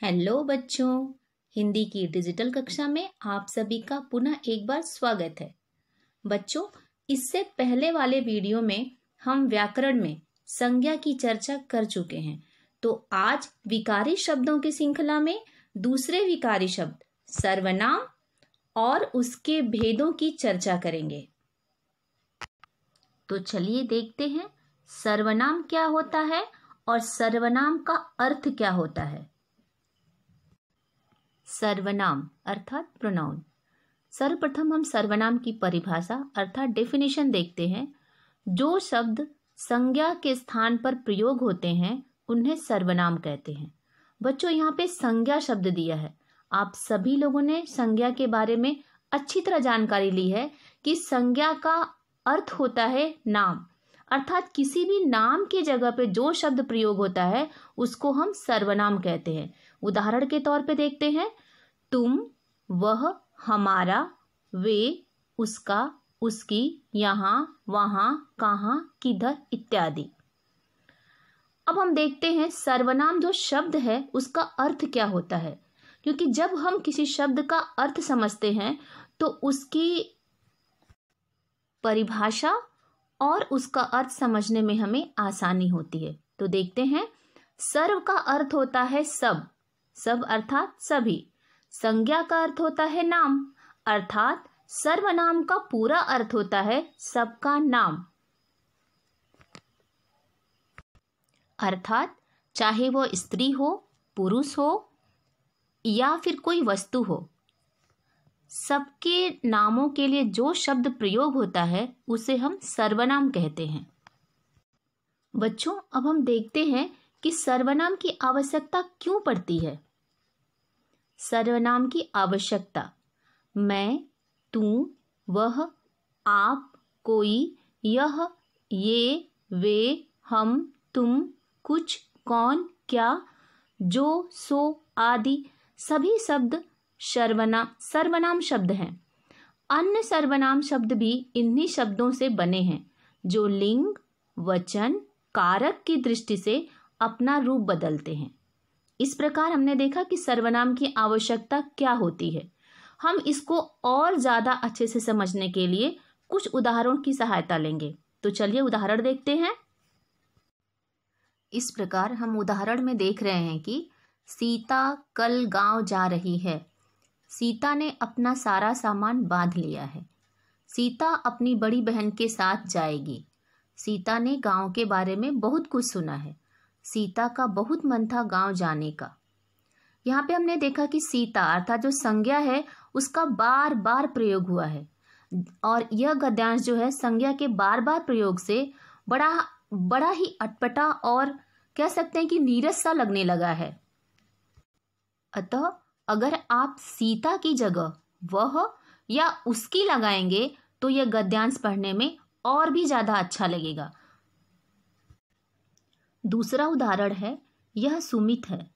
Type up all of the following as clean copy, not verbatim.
Hello बच्चों, हिंदी की digital कक्षा में आप सभी का पुनः एक बार स्वागत है। बच्चों, इससे पहले वाले वीडियो में हम व्याकरण में संज्ञा की चर्चा कर चुके हैं। तो आज विकारी शब्दों की श्रृंखला में दूसरे विकारी शब्द सर्वनाम और उसके भेदों की चर्चा करेंगे। तो चलिए देखते हैं सर्वनाम क्या होता है और सर्वनाम का अर्थ क्या होता है। सर्वनाम अर्थात प्रोनाउन। सर्वप्रथम हम सर्वनाम की परिभाषा अर्थात डेफिनेशन देखते हैं। जो शब्द संज्ञा के स्थान पर प्रयोग होते हैं उन्हें सर्वनाम कहते हैं। बच्चों, यहाँ पे संज्ञा शब्द दिया है। आप सभी लोगों ने संज्ञा के बारे में अच्छी तरह जानकारी ली है कि संज्ञा का अर्थ होता है नाम, अर्थात किसी भी नाम की जगह पे जो शब्द प्रयोग होता है उसको हम सर्वनाम कहते हैं। उदाहरण के तौर पे देखते हैं, तुम, वह, हमारा, वे, उसका, उसकी, यहाँ, वहाँ, कहाँ, किधर इत्यादि। अब हम देखते हैं सर्वनाम जो शब्द है उसका अर्थ क्या होता है, क्योंकि जब हम किसी शब्द का अर्थ समझते हैं तो उसकी परिभाषा और उसका अर्थ समझने में हमें आसानी होती है। तो देखते हैं, सर्व का अर्थ होता है सब, सब अर्थात सभी। संज्ञा का अर्थ होता है नाम, अर्थात सर्वनाम का पूरा अर्थ होता है सबका नाम, अर्थात चाहे वो स्त्री हो, पुरुष हो या फिर कोई वस्तु हो, सबके नामों के लिए जो शब्द प्रयोग होता है उसे हम सर्वनाम कहते हैं। बच्चों, अब हम देखते हैं कि सर्वनाम की आवश्यकता क्यों पड़ती है। सर्वनाम की आवश्यकता मैं, तू, वह, आप, कोई, यह, ये, वे, हम, तुम, कुछ, कौन, क्या, जो, सो आदि सभी शब्द सर्वनाम शब्द हैं। अन्य सर्वनाम शब्द भी इन्हीं शब्दों से बने हैं जो लिंग, वचन, कारक की दृष्टि से अपना रूप बदलते हैं। इस प्रकार हमने देखा कि सर्वनाम की आवश्यकता क्या होती है। हम इसको और ज़्यादा अच्छे से समझने के लिए कुछ उदाहरणों की सहायता लेंगे। तो चलिए उदाहरण देखते हैं। इस प्रकार हम उदाहरण में देख रहे हैं कि सीता कल गांव जा रही है। सीता ने अपना सारा सामान बांध लिया है। सीता अपनी बड़ी बहन के साथ जाएगी। सीता ने गांव के बारे में बहुत कुछ सुना है। सीता का बहुत मन था गांव जाने का। यहाँ पे हमने देखा कि सीता अर्थात जो संज्ञा है उसका बार बार प्रयोग हुआ है और यह गद्यांश जो है संज्ञा के बार बार प्रयोग से बड़ा ही अटपटा और कह सकते हैं कि नीरस सा लगने लगा है। अतः अगर आप सीता की जगह वह या उसकी लगाएंगे तो यह गद्यांश पढ़ने में और भी ज़्यादा अच्छा लगेगा। दूसरा उदाहरण है, यह सुमित है।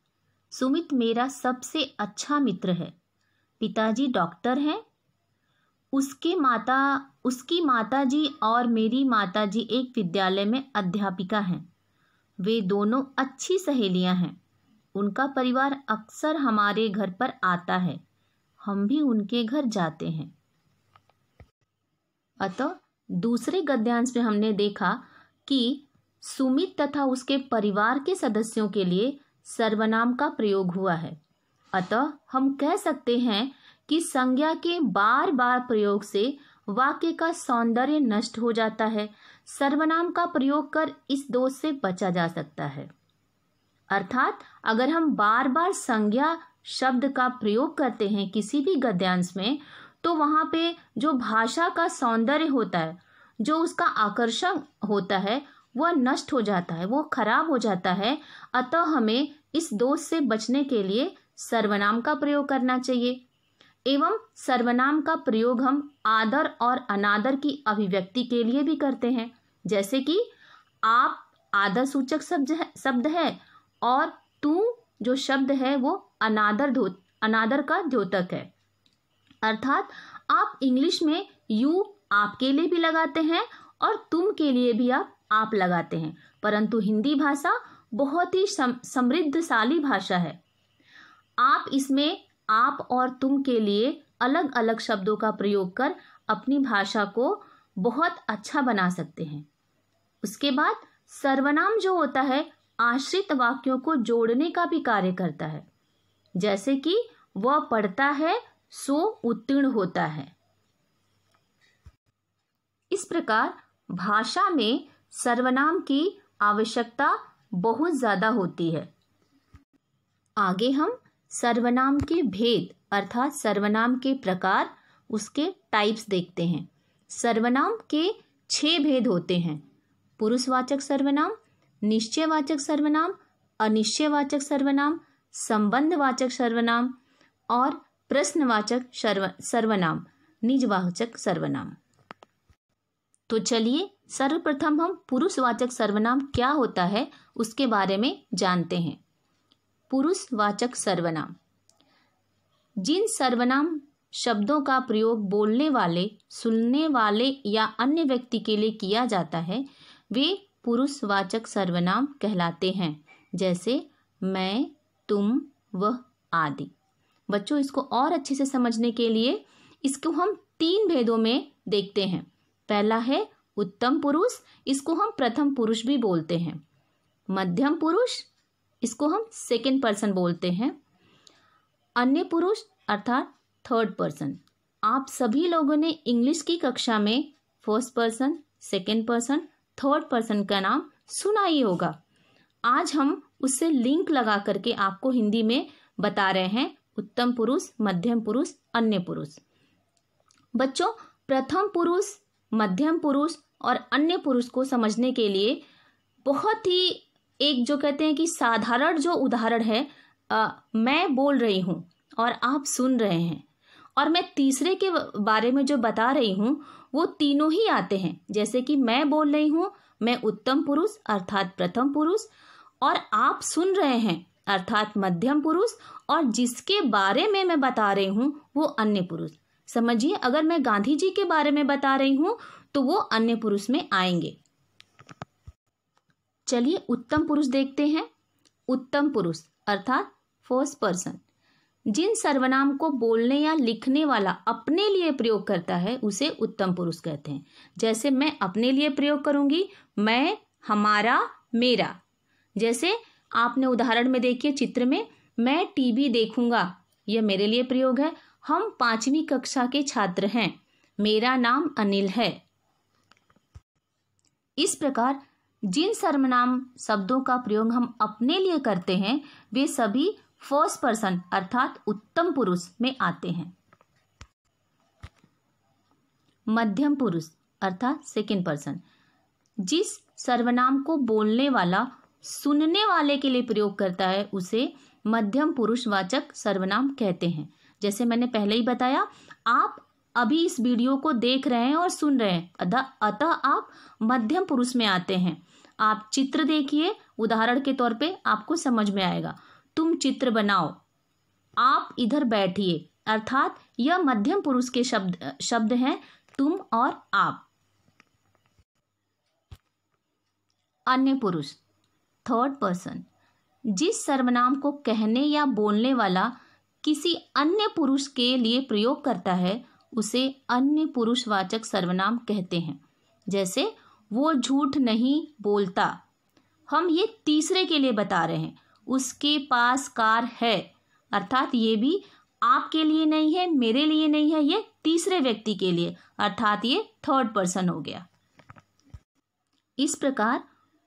सुमित मेरा सबसे अच्छा मित्र है। पिताजी डॉक्टर हैं। उसकी माताजी और मेरी माताजी एक विद्यालय में अध्यापिका हैं। वे दोनों अच्छी सहेलियां हैं। उनका परिवार अक्सर हमारे घर पर आता है। हम भी उनके घर जाते हैं। अतः दूसरे गद्यांश में हमने देखा कि सुमित तथा उसके परिवार के सदस्यों के लिए सर्वनाम का प्रयोग हुआ है। अतः हम कह सकते हैं कि संज्ञा के बार बार प्रयोग से वाक्य का सौंदर्य नष्ट हो जाता है। सर्वनाम का प्रयोग कर इस दोष से बचा जा सकता है। अर्थात अगर हम बार बार संज्ञा शब्द का प्रयोग करते हैं किसी भी गद्यांश में तो वहाँ पे जो भाषा का सौंदर्य होता है, जो उसका आकर्षण होता है, वह नष्ट हो जाता है, वो खराब हो जाता है। अतः हमें इस दोष से बचने के लिए सर्वनाम का प्रयोग करना चाहिए। एवं सर्वनाम का प्रयोग हम आदर और अनादर की अभिव्यक्ति के लिए भी करते हैं। जैसे कि आप आदर सूचक शब्द है और तू जो शब्द है वो अनादर का द्योतक है। अर्थात आप इंग्लिश में यू आपके लिए भी लगाते हैं और तुम के लिए भी आप लगाते हैं, परंतु हिंदी भाषा बहुत ही समृद्धशाली भाषा है। आप इसमें आप और तुम के लिए अलग अलग शब्दों का प्रयोग कर अपनी भाषा को बहुत अच्छा बना सकते हैं। उसके बाद सर्वनाम जो होता है आश्रित वाक्यों को जोड़ने का भी कार्य करता है, जैसे कि वह पढ़ता है सो उत्तीर्ण होता है। इस प्रकार भाषा में सर्वनाम की आवश्यकता बहुत ज़्यादा होती है। आगे हम सर्वनाम के भेद अर्थात सर्वनाम के प्रकार, उसके टाइप्स देखते हैं। सर्वनाम के 6 भेद होते हैं: पुरुषवाचक सर्वनाम, निश्चयवाचक सर्वनाम, अनिश्चयवाचक सर्वनाम, संबंधवाचक सर्वनाम और प्रश्नवाचक सर्वनाम, निजवाचक सर्वनाम। तो चलिए सर्वप्रथम हम पुरुषवाचक सर्वनाम क्या होता है उसके बारे में जानते हैं। पुरुषवाचक सर्वनाम जिन सर्वनाम शब्दों का प्रयोग बोलने वाले, सुनने वाले या अन्य व्यक्ति के लिए किया जाता है वे पुरुषवाचक सर्वनाम कहलाते हैं, जैसे मैं, तुम, वह आदि। बच्चों, इसको और अच्छे से समझने के लिए इसको हम 3 भेदों में देखते हैं। पहला है उत्तम पुरुष, इसको हम प्रथम पुरुष भी बोलते हैं। मध्यम पुरुष, इसको हम सेकंड पर्सन बोलते हैं। अन्य पुरुष अर्थात थर्ड पर्सन। आप सभी लोगों ने इंग्लिश की कक्षा में first person, second person, third person का नाम सुना ही होगा। आज हम उससे लिंक लगा करके आपको हिंदी में बता रहे हैं उत्तम पुरुष, मध्यम पुरुष, अन्य पुरुष। बच्चों, प्रथम पुरुष, मध्यम पुरुष और अन्य पुरुष को समझने के लिए बहुत ही एक जो कहते हैं कि साधारण जो उदाहरण है, मैं बोल रही हूँ और आप सुन रहे हैं और मैं तीसरे के बारे में जो बता रही हूँ वो तीनों ही आते हैं। जैसे कि मैं बोल रही हूँ, मैं उत्तम पुरुष अर्थात प्रथम पुरुष, और आप सुन रहे हैं अर्थात मध्यम पुरुष, और जिसके बारे में मैं बता रही हूँ वो अन्य पुरुष। समझिए, अगर मैं गांधी जी के बारे में बता रही हूँ तो वो अन्य पुरुष में आएंगे। चलिए उत्तम पुरुष देखते हैं। उत्तम पुरुष अर्थात फर्स्ट पर्सन जिन सर्वनाम को बोलने या लिखने वाला अपने लिए प्रयोग करता है उसे उत्तम पुरुष कहते हैं। जैसे मैं अपने लिए प्रयोग करूंगी, मैं, हमारा, मेरा। जैसे आपने उदाहरण में देखिए चित्र में, मैं टीवी देखूंगा, यह मेरे लिए प्रयोग है। हम 5वीं कक्षा के छात्र हैं, मेरा नाम अनिल है। इस प्रकार जिन सर्वनाम शब्दों का प्रयोग हम अपने लिए करते हैं वे सभी फर्स्ट पर्सन अर्थात उत्तम पुरुष में आते हैं। मध्यम पुरुष अर्थात सेकंड पर्सन जिस सर्वनाम को बोलने वाला सुनने वाले के लिए प्रयोग करता है उसे मध्यम पुरुषवाचक सर्वनाम कहते हैं। जैसे मैंने पहले ही बताया, आप अभी इस वीडियो को देख रहे हैं और सुन रहे हैं, अतः आप मध्यम पुरुष में आते हैं। आप चित्र देखिए, उदाहरण के तौर पे आपको समझ में आएगा। तुम चित्र बनाओ, आप इधर बैठिए, अर्थात यह मध्यम पुरुष के शब्द हैं, तुम और आप। अन्य पुरुष थर्ड पर्सन जिस सर्वनाम को कहने या बोलने वाला किसी अन्य पुरुष के लिए प्रयोग करता है उसे अन्य पुरुषवाचक सर्वनाम कहते हैं। जैसे वो झूठ नहीं बोलता, हम ये तीसरे के लिए बता रहे हैं। उसके पास कार है, अर्थात ये भी आपके लिए नहीं है, मेरे लिए नहीं है, ये तीसरे व्यक्ति के लिए, अर्थात ये थर्ड पर्सन हो गया। इस प्रकार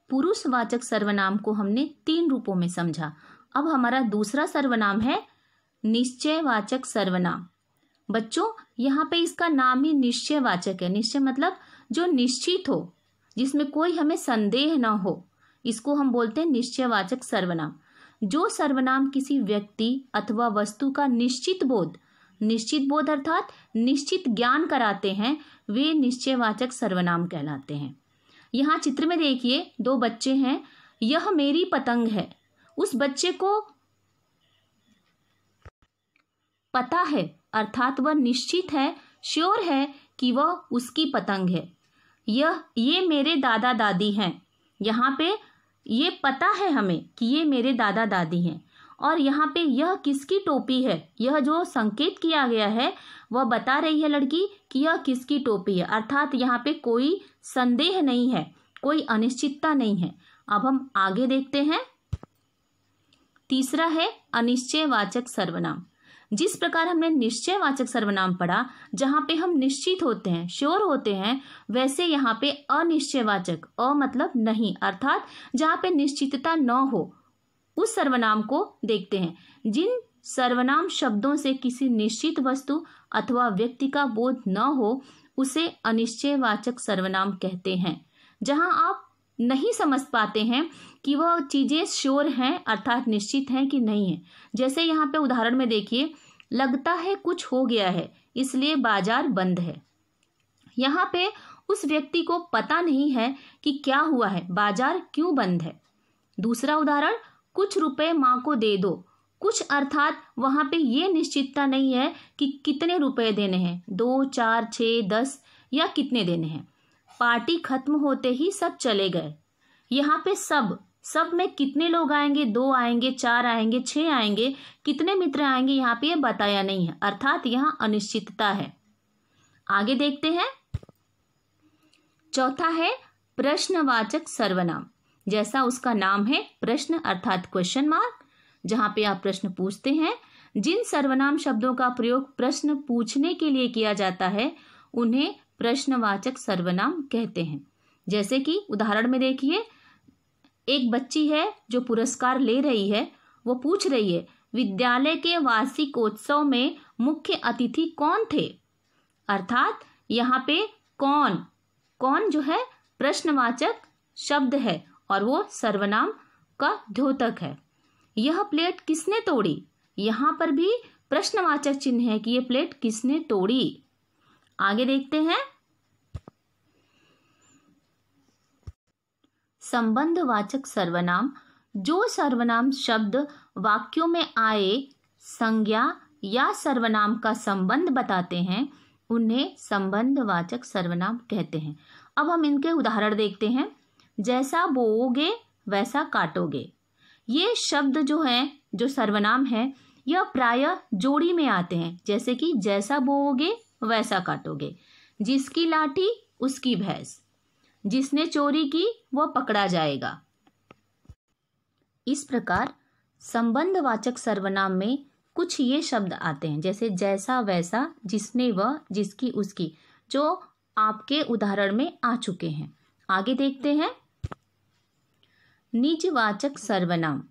पुरुषवाचक सर्वनाम को हमने 3 रूपों में समझा। अब हमारा दूसरा सर्वनाम है निश्चयवाचक सर्वनाम। बच्चों, यहाँ पे इसका नाम ही निश्चयवाचक है। निश्चय मतलब जो निश्चित हो, जिसमें कोई हमें संदेह ना हो, इसको हम बोलते हैं निश्चयवाचक सर्वनाम। जो सर्वनाम किसी व्यक्ति अथवा वस्तु का निश्चित बोध अर्थात निश्चित ज्ञान कराते हैं, वे निश्चयवाचक सर्वनाम कहलाते हैं। यहाँ चित्र में देखिए 2 बच्चे हैं। यह मेरी पतंग है। उस बच्चे को पता है, अर्थात वह निश्चित है, श्योर है कि वह उसकी पतंग है। ये मेरे दादा दादी हैं। यहाँ पे ये पता है हमें कि ये मेरे दादा दादी हैं। और यहाँ पे यह किसकी टोपी है, यह जो संकेत किया गया है वह बता रही है लड़की कि यह किसकी टोपी है, अर्थात यहाँ पे कोई संदेह नहीं है, कोई अनिश्चितता नहीं है। अब हम आगे देखते हैं। तीसरा है अनिश्चयवाचक सर्वनाम। जिस प्रकार हमने निश्चयवाचक सर्वनाम पढ़ा जहाँ पे हम निश्चित होते हैं, श्योर होते हैं, वैसे यहाँ पे अनिश्चयवाचक, अ मतलब नहीं, अर्थात जहाँ पे निश्चितता न हो उस सर्वनाम को देखते हैं। जिन सर्वनाम शब्दों से किसी निश्चित वस्तु अथवा व्यक्ति का बोध न हो उसे अनिश्चयवाचक सर्वनाम कहते हैं। जहां आप नहीं समझ पाते हैं कि वह चीजें श्योर हैं अर्थात निश्चित हैं कि नहीं है। जैसे यहाँ पे उदाहरण में देखिए, लगता है कुछ हो गया है इसलिए बाजार बंद है। यहाँ पे उस व्यक्ति को पता नहीं है कि क्या हुआ है, बाजार क्यों बंद है। दूसरा उदाहरण, कुछ रुपए माँ को दे दो। कुछ अर्थात वहां पे ये निश्चितता नहीं है कि कितने रुपए देने हैं, 2, 4, 6, 10 या कितने देने हैं। पार्टी खत्म होते ही सब चले गए। यहाँ पे सब में कितने लोग आएंगे, 2 आएंगे, 4 आएंगे, 6 आएंगे, कितने मित्र आएंगे यहाँ पे ये बताया नहीं है, अर्थात यहाँ अनिश्चितता है। आगे देखते हैं। चौथा है प्रश्नवाचक सर्वनाम। जैसा उसका नाम है, प्रश्न अर्थात क्वेश्चन मार्क, जहाँ पे आप प्रश्न पूछते हैं। जिन सर्वनाम शब्दों का प्रयोग प्रश्न पूछने के लिए किया जाता है उन्हें प्रश्नवाचक सर्वनाम कहते हैं। जैसे कि उदाहरण में देखिए, एक बच्ची है जो पुरस्कार ले रही है, वो पूछ रही है विद्यालय के वार्षिकोत्सव में मुख्य अतिथि कौन थे। अर्थात यहाँ पे कौन जो है प्रश्नवाचक शब्द है और वो सर्वनाम का द्योतक है। यह प्लेट किसने तोड़ी, यहाँ पर भी प्रश्नवाचक चिन्ह है कि ये प्लेट किसने तोड़ी। आगे देखते हैं। संबंधवाचक सर्वनाम। जो सर्वनाम शब्द वाक्यों में आए संज्ञा या सर्वनाम का संबंध बताते हैं उन्हें संबंधवाचक सर्वनाम कहते हैं। अब हम इनके उदाहरण देखते हैं। जैसा बोओगे वैसा काटोगे। ये शब्द जो है, जो सर्वनाम है, यह प्रायः जोड़ी में आते हैं। जैसे कि जैसा बोओगे वैसा काटोगे, जिसकी लाठी उसकी भैंस, जिसने चोरी की वह पकड़ा जाएगा। इस प्रकार संबंधवाचक सर्वनाम में कुछ ये शब्द आते हैं, जैसे जैसा वैसा, जिसने वह, जिसकी उसकी, जो आपके उदाहरण में आ चुके हैं। आगे देखते हैं। निजवाचक सर्वनाम।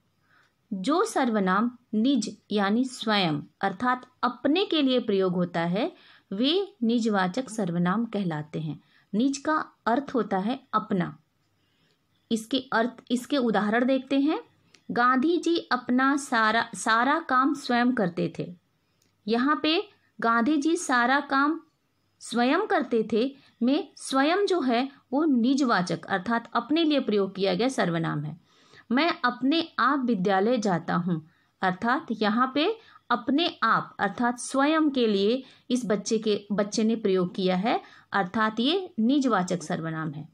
जो सर्वनाम निज यानी स्वयं अर्थात अपने के लिए प्रयोग होता है वे निजवाचक सर्वनाम कहलाते हैं। निज का अर्थ होता है अपना। इसके उदाहरण देखते हैं। गांधी जी अपना सारा काम स्वयं करते थे। यहाँ पे गांधी जी सारा काम स्वयं करते थे में स्वयं जो है वो निजवाचक अर्थात अपने लिए प्रयोग किया गया सर्वनाम है। मैं अपने आप विद्यालय जाता हूँ अर्थात यहाँ पे अपने आप अर्थात स्वयं के लिए इस बच्चे ने प्रयोग किया है, अर्थात ये निजवाचक सर्वनाम है।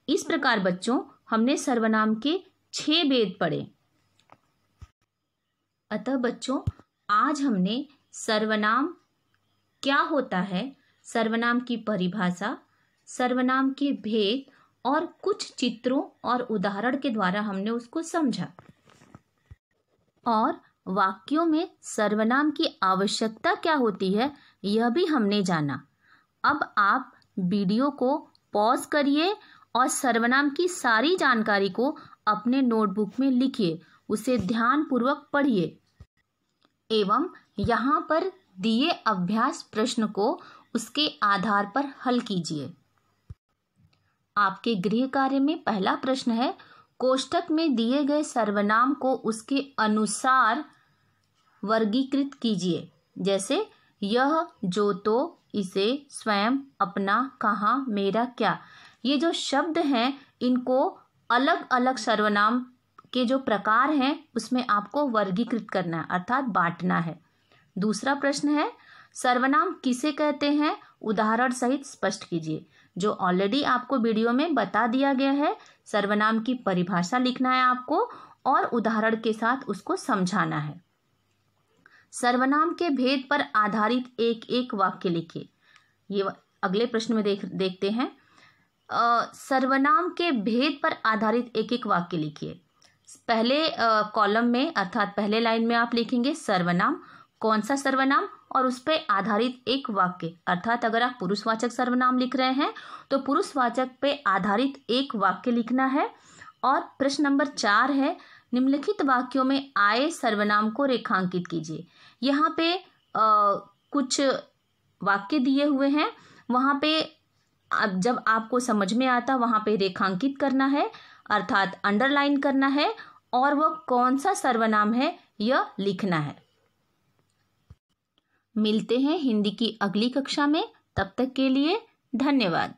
इस प्रकार बच्चों हमने सर्वनाम के 6 भेद पढ़े। अतः बच्चों आज हमने सर्वनाम क्या होता है, सर्वनाम की परिभाषा, सर्वनाम के भेद और कुछ चित्रों और उदाहरण के द्वारा हमने उसको समझा और वाक्यों में सर्वनाम की आवश्यकता क्या होती है यह भी हमने जाना। अब आप वीडियो को पॉज करिए और सर्वनाम की सारी जानकारी को अपने नोटबुक में लिखिए, उसे ध्यानपूर्वक पढ़िए एवं यहाँ पर दिए अभ्यास प्रश्न को उसके आधार पर हल कीजिए। आपके गृह कार्य में पहला प्रश्न है, कोष्ठक में दिए गए सर्वनाम को उसके अनुसार वर्गीकृत कीजिए। जैसे यह, जो, तो, इसे, स्वयं, अपना, कहाँ, मेरा, क्या। ये जो शब्द हैं इनको अलग अलग सर्वनाम के जो प्रकार हैं उसमें आपको वर्गीकृत करना है अर्थात बांटना है। दूसरा प्रश्न है, सर्वनाम किसे कहते हैं उदाहरण सहित स्पष्ट कीजिए। जो ऑलरेडी आपको वीडियो में बता दिया गया है। सर्वनाम की परिभाषा लिखना है आपको और उदाहरण के साथ उसको समझाना है। सर्वनाम के भेद पर आधारित एक एक वाक्य लिखिए। ये अगले प्रश्न में देखते हैं। सर्वनाम के भेद पर आधारित एक एक वाक्य लिखिए। पहले कॉलम में अर्थात पहले लाइन में आप लिखेंगे सर्वनाम, कौन सा सर्वनाम, और उस पर आधारित एक वाक्य, अर्थात अगर आप पुरुषवाचक सर्वनाम लिख रहे हैं तो पुरुषवाचक पे आधारित एक वाक्य लिखना है। और प्रश्न नंबर 4 है, निम्नलिखित वाक्यों में आए सर्वनाम को रेखांकित कीजिए। यहाँ पे कुछ वाक्य दिए हुए हैं, वहाँ पे जब आपको समझ में आता वहाँ पे रेखांकित करना है, अर्थात अंडरलाइन करना है, और वह कौन सा सर्वनाम है यह लिखना है। मिलते हैं हिंदी की अगली कक्षा में, तब तक के लिए धन्यवाद।